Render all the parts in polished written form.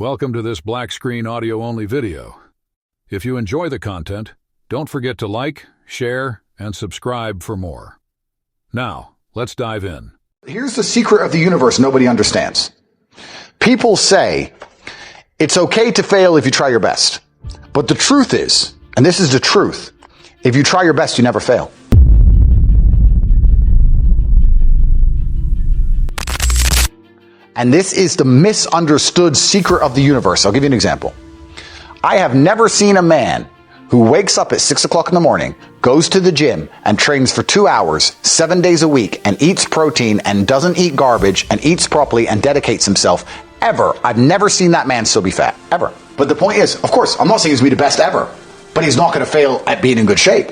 Welcome to this black screen audio only video. If you enjoy the content, don't forget to like, share, and subscribe for more. Now, let's dive in. Here's the secret of the universe nobody understands. People say it's okay to fail if you try your best. But the truth is, and this is the truth, if you try your best, you never fail. And this is the misunderstood secret of the universe. I'll give you an example. I have never seen a man who wakes up at 6 o'clock in the morning, goes to the gym and trains for 2 hours, 7 days a week, and eats protein and doesn't eat garbage and eats properly and dedicates himself ever. I've never seen that man still be fat, ever. But the point is, of course, I'm not saying he's going to be the best ever, but he's not going to fail at being in good shape.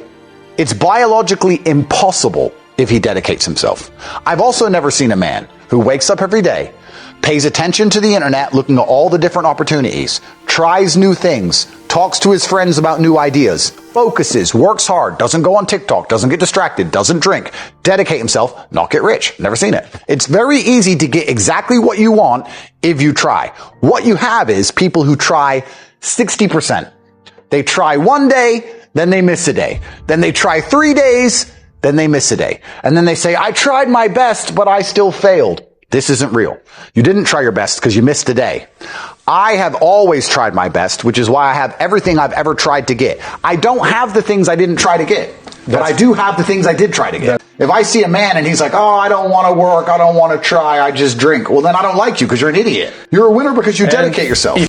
It's biologically impossible if he dedicates himself. I've also never seen a man who wakes up every day, pays attention to the internet, looking at all the different opportunities, tries new things, talks to his friends about new ideas, focuses, works hard, doesn't go on TikTok, doesn't get distracted, doesn't drink, dedicate himself, not get rich. Never seen it. It's very easy to get exactly what you want if you try. What you have is people who try 60%. They try one day, then they miss a day. Then they try 3 days, then they miss a day. And then they say, I tried my best, but I still failed. This isn't real. You didn't try your best because you missed a day. I have always tried my best, which is why I have everything I've ever tried to get. I don't have the things I didn't try to get, but I do have the things I did try to get. If I see a man and he's like, oh, I don't want to work, I don't want to try, I just drink. Well, then I don't like you because you're an idiot. You're a winner because you dedicate yourself.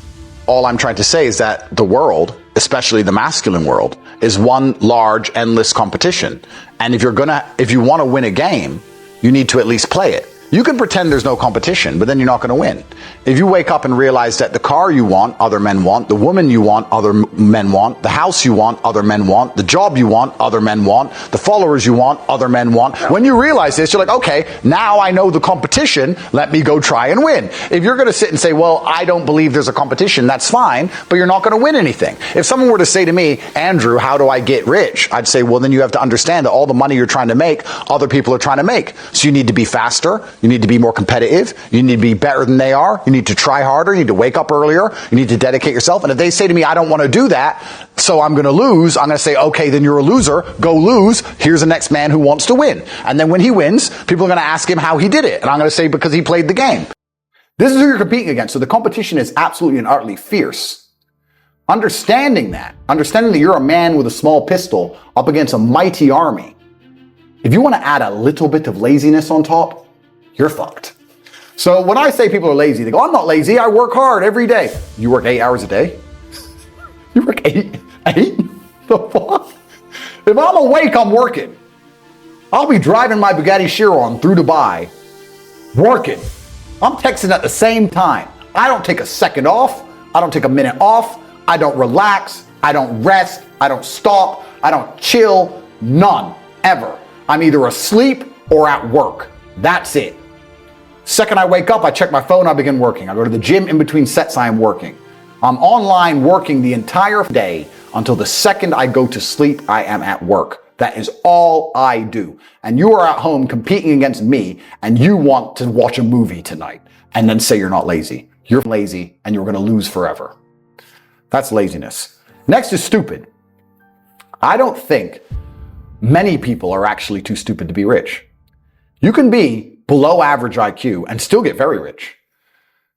All I'm trying to say is that the world, especially the masculine world, is one large, endless competition. And if you want to win a game, you need to at least play it. You can pretend there's no competition, but then you're not going to win. If you wake up and realize that the car you want, other men want, the woman you want, other men want, the house you want, other men want, the job you want, other men want, the followers you want, other men want. When you realize this, you're like, okay, now I know the competition, let me go try and win. If you're going to sit and say, well, I don't believe there's a competition, that's fine, but you're not going to win anything. If someone were to say to me, Andrew, how do I get rich? I'd say, well, then you have to understand that all the money you're trying to make, other people are trying to make. So you need to be faster. You need to be more competitive. You need to be better than they are. You need to try harder. You need to wake up earlier. You need to dedicate yourself. And if they say to me, I don't want to do that, so I'm going to lose, I'm going to say, okay, then you're a loser. Go lose. Here's the next man who wants to win. And then when he wins, people are going to ask him how he did it. And I'm going to say, because he played the game. This is who you're competing against. So the competition is absolutely and utterly fierce. Understanding that you're a man with a small pistol up against a mighty army. If you want to add a little bit of laziness on top, you're fucked. So when I say people are lazy, they go, I'm not lazy, I work hard every day. You work 8 hours a day? You work eight? The fuck? If I'm awake, I'm working. I'll be driving my Bugatti Chiron through Dubai, working. I'm texting at the same time. I don't take a second off. I don't take a minute off. I don't relax. I don't rest. I don't stop. I don't chill. None. Ever. I'm either asleep or at work. That's it. Second I wake up, I check my phone, I begin working. I go to the gym, in between sets I am working. I'm online working the entire day until the second I go to sleep, I am at work. That is all I do. And you are at home competing against me and you want to watch a movie tonight and then say you're not lazy. You're lazy and you're going to lose forever. That's laziness. Next is stupid. I don't think many people are actually too stupid to be rich. You can be below average IQ and still get very rich.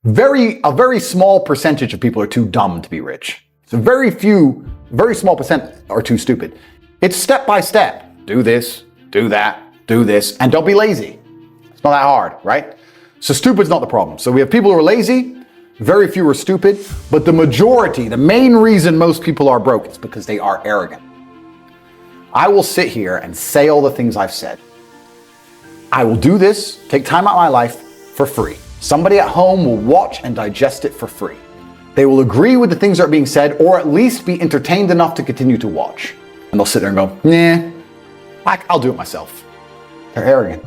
A very small percentage of people are too dumb to be rich. So very small percent are too stupid. It's step by step. Do this, do that, do this, and don't be lazy. It's not that hard, right? So stupid's not the problem. So we have people who are lazy, very few are stupid, but the majority, the main reason most people are broke is because they are arrogant. I will sit here and say all the things I've said. I will do this, take time out of my life for free. Somebody at home will watch and digest it for free. They will agree with the things that are being said, or at least be entertained enough to continue to watch. And they'll sit there and go, nah, I'll do it myself. They're arrogant.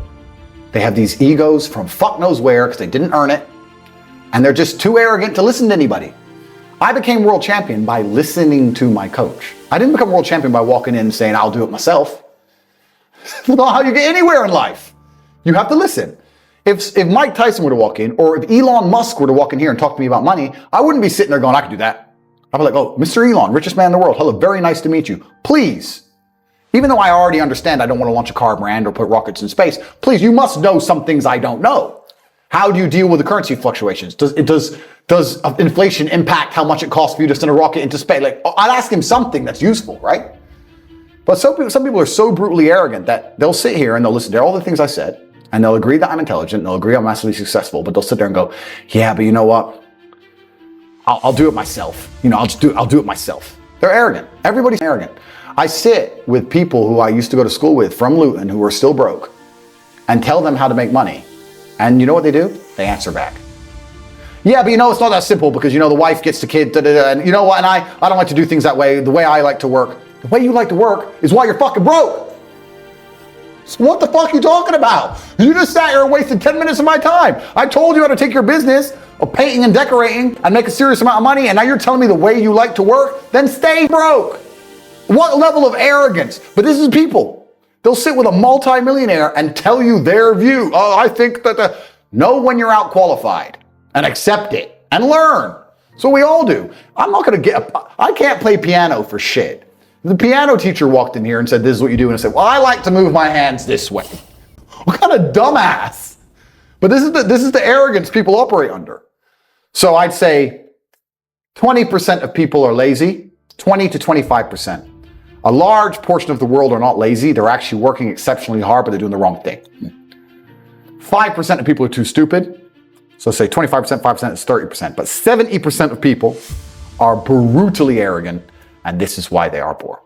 They have these egos from fuck knows where because they didn't earn it. And they're just too arrogant to listen to anybody. I became world champion by listening to my coach. I didn't become world champion by walking in and saying, I'll do it myself. That's not how you get anywhere in life. You have to listen. If Mike Tyson were to walk in, or if Elon Musk were to walk in here and talk to me about money, I wouldn't be sitting there going, I could do that. I'd be like, oh, Mr. Elon, richest man in the world. Hello, very nice to meet you. Please, even though I already understand I don't want to launch a car brand or put rockets in space, please, you must know some things I don't know. How do you deal with the currency fluctuations? Does inflation impact how much it costs for you to send a rocket into space? Like, I'd ask him something that's useful, right? But some people are so brutally arrogant that they'll sit here and they'll listen to all the things I said, and they'll agree that I'm intelligent, and they'll agree I'm massively successful, but they'll sit there and go, yeah, but you know what? I'll do it myself. I'll do it myself. They're arrogant. Everybody's arrogant. I sit with people who I used to go to school with from Luton who are still broke and tell them how to make money. And you know what they do? They answer back. Yeah, but it's not that simple because, the wife gets the kid, and you know what? And I don't like to do things that way. The way I like to work. The way you like to work is why you're fucking broke. So what the fuck are you talking about? You just sat here and wasted 10 minutes of my time. I told you how to take your business of painting and decorating and make a serious amount of money, and now you're telling me the way you like to work? Then stay broke. What level of arrogance? But this is people. They'll sit with a multimillionaire and tell you their view. Oh, I think that know when you're out qualified and accept it and learn. So we all do. I can't play piano for shit. The piano teacher walked in here and said, this is what you do. And I said, well, I like to move my hands this way. What kind of dumbass? But this is the arrogance people operate under. So I'd say 20% of people are lazy, 20 to 25%. A large portion of the world are not lazy. They're actually working exceptionally hard, but they're doing the wrong thing. 5% of people are too stupid. So say 25%, 5% is 30%. But 70% of people are brutally arrogant, and this is why they are poor.